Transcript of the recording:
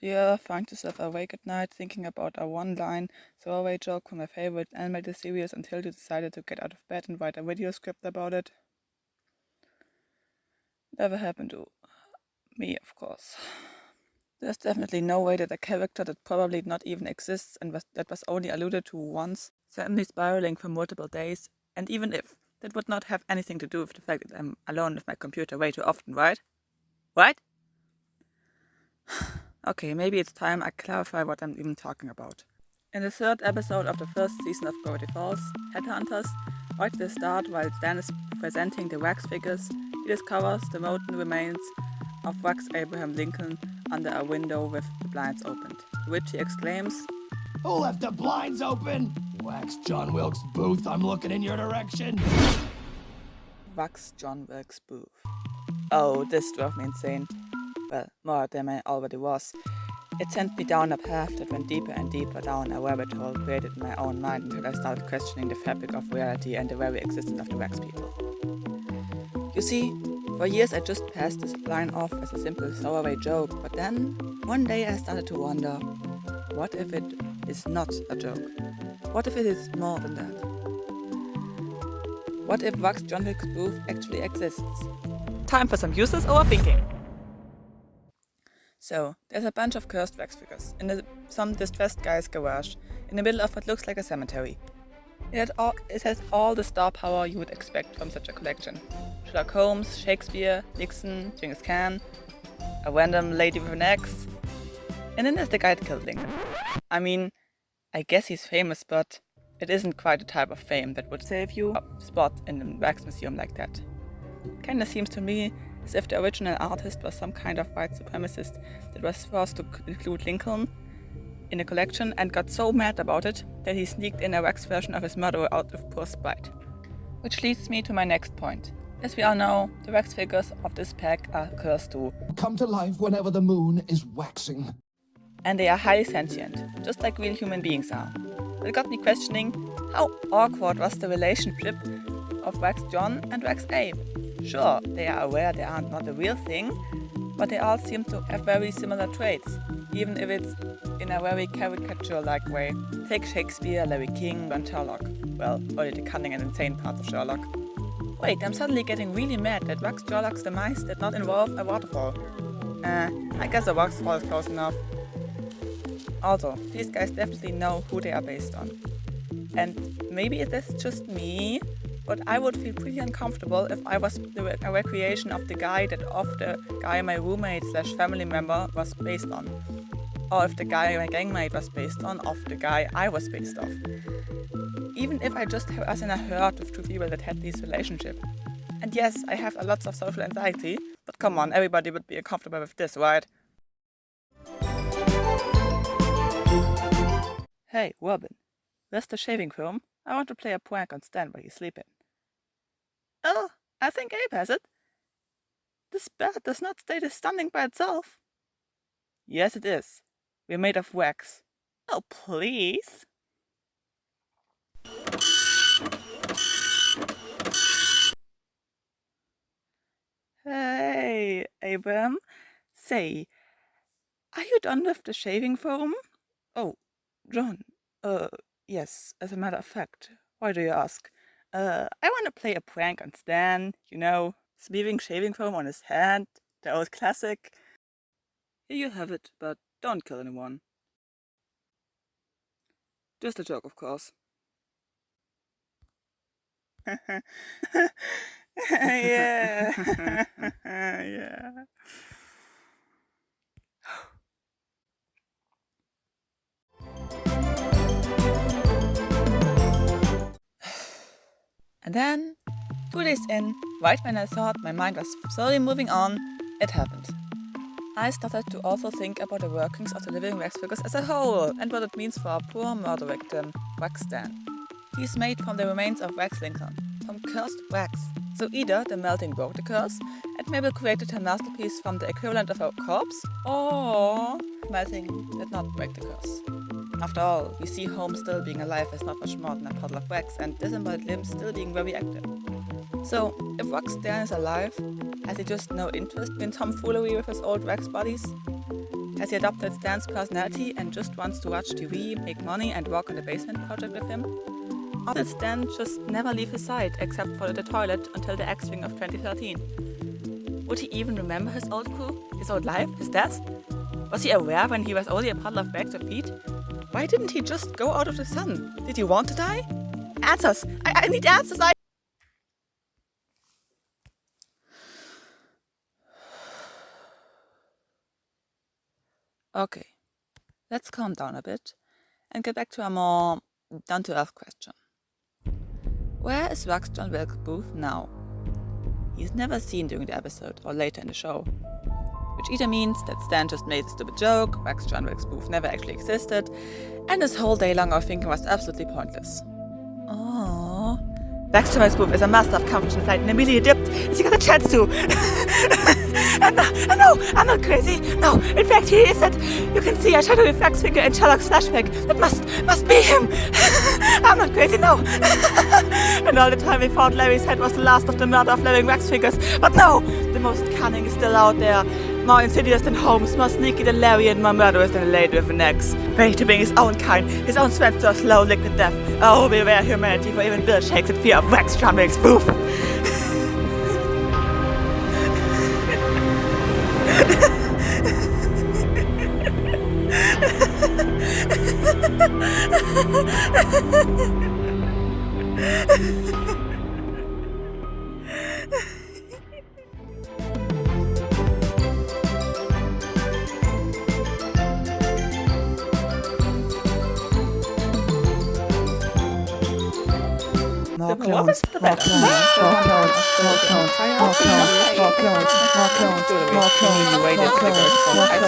Do you ever find yourself awake at night thinking about a one-line throwaway joke from a favorite animated series until you decided to get out of bed and write a video script about it? Never happened to me, of course. There's definitely no way that a character that probably not even exists and that was only alluded to once, suddenly spiraling for multiple days, and even if, that would not have anything to do with the fact that I'm alone with my computer way too often, right? Right? Okay, maybe it's time I clarify what I'm even talking about. In the third episode of the first season of Gravity Falls, Headhunters, right at the start while Stan is presenting the wax figures, he discovers the molten remains of Wax Abraham Lincoln under a window with the blinds opened, to which he exclaims, "Who left the blinds open? Wax John Wilkes Booth, I'm looking in your direction." Wax John Wilkes Booth. Oh, this drove me insane. Well, more than I already was. It sent me down a path that went deeper and deeper down a rabbit hole created in my own mind until I started questioning the fabric of reality and the very existence of the wax people. You see, for years I just passed this line off as a simple throwaway joke, but then, one day I started to wonder, what if it is not a joke? What if it is more than that? What if Wax John Wilkes Booth actually exists? Time for some useless overthinking! So, there's a bunch of cursed wax figures in some distressed guy's garage, in the middle of what looks like a cemetery. It has all the star power you would expect from such a collection. Sherlock Holmes, Shakespeare, Nixon, Genghis Khan, a random lady with an axe. And then there's the guy that killed Lincoln. I mean, I guess he's famous, but it isn't quite the type of fame that would save you a spot in a wax museum like that. Kinda seems to me as if the original artist was some kind of white supremacist that was forced to include Lincoln in a collection and got so mad about it that he sneaked in a wax version of his murderer out of pure spite. Which leads me to my next point. As we all know, the wax figures of this pack are cursed too. Come to life whenever the moon is waxing. And they are highly sentient, just like real human beings are. But it got me questioning, how awkward was the relationship of Wax John and Wax Abe? Sure, they are aware they are not a real thing, but they all seem to have very similar traits, even if it's in a very caricature-like way. Take Shakespeare, Larry King, and Sherlock. Well, only the cunning and insane parts of Sherlock. Wait, I'm suddenly getting really mad that Wax Sherlock's demise did not involve a waterfall. I guess a waterfall is close enough. Also, these guys definitely know who they are based on. And maybe that's just me, but I would feel pretty uncomfortable if I was a recreation of the guy my roommate / family member was based on. Or if the guy my gangmate was based on of the guy I was based off. Even if I just have us in a herd with two people that had this relationship. And yes, I have a lots of social anxiety, but come on, everybody would be uncomfortable with this, right? Hey, Robin, where's the shaving foam? I want to play a prank on Stan while he's sleeping. Oh, I think Abe has it. This bed does not stay standing by itself. Yes, it is. We're made of wax. Oh, please. Hey, Abraham. Say, are you done with the shaving foam? Oh, John. Yes, as a matter of fact. Why do you ask? I want to play a prank on Stan, smearing shaving foam on his hand, the old classic. Here you have it, but don't kill anyone. Just a joke, of course. Yeah. Yeah. And then, 2 days in, right when I thought my mind was slowly moving on, it happened. I started to also think about the workings of the living wax figures as a whole and what it means for our poor murder victim, Wax Stan. He's made from the remains of Wax Lincoln, from cursed wax. So either the melting broke the curse and Mabel created her masterpiece from the equivalent of a corpse, or melting did not break the curse. After all, we see Holmes still being alive as not much more than a puddle of wax and disembodied limbs still being very active. So, if Wax Stan is alive, has he just no interest in tomfoolery with his old wax buddies? Has he adopted Stan's personality and just wants to watch TV, make money, and work on the basement project with him? Or did Stan just never leave his side except for the toilet until the X-Wing of 2013? Would he even remember his old crew, his old life, his death? Was he aware when he was only a puddle of bags or feet? Why didn't he just go out of the sun? Did he want to die? Answers! I need answers! Okay, let's calm down a bit and get back to a more down-to-earth question. Where is Wax John Wilkes Booth now? He's never seen during the episode or later in the show, which either means that Stan just made a stupid joke, Wax John Wilkes Booth never actually existed, and this whole day long of thinking was absolutely pointless. Oh, Wax John Wilkes Booth is a master of comfort flight and immediately dipped as he got a chance to. And no, I'm not crazy. No, in fact, he is it. You can see a shadowy wax figure in Sherlock's flashback. That must be him. I'm not crazy, no. And all the time we thought Larry's head was the last of the murder of living wax figures. But no, the most cunning is still out there. More insidious than Holmes, more sneaky than Larry, and more murderous than a lady with an axe. Ready to bring his own kind, his own strength to a slow liquid death. Oh, beware humanity, for even Bill shakes in fear of Wax John Wilkes Booth. More clones, more clones, more clones, more clones, more clones, more clones, more clones, more clones, more clones, more clones.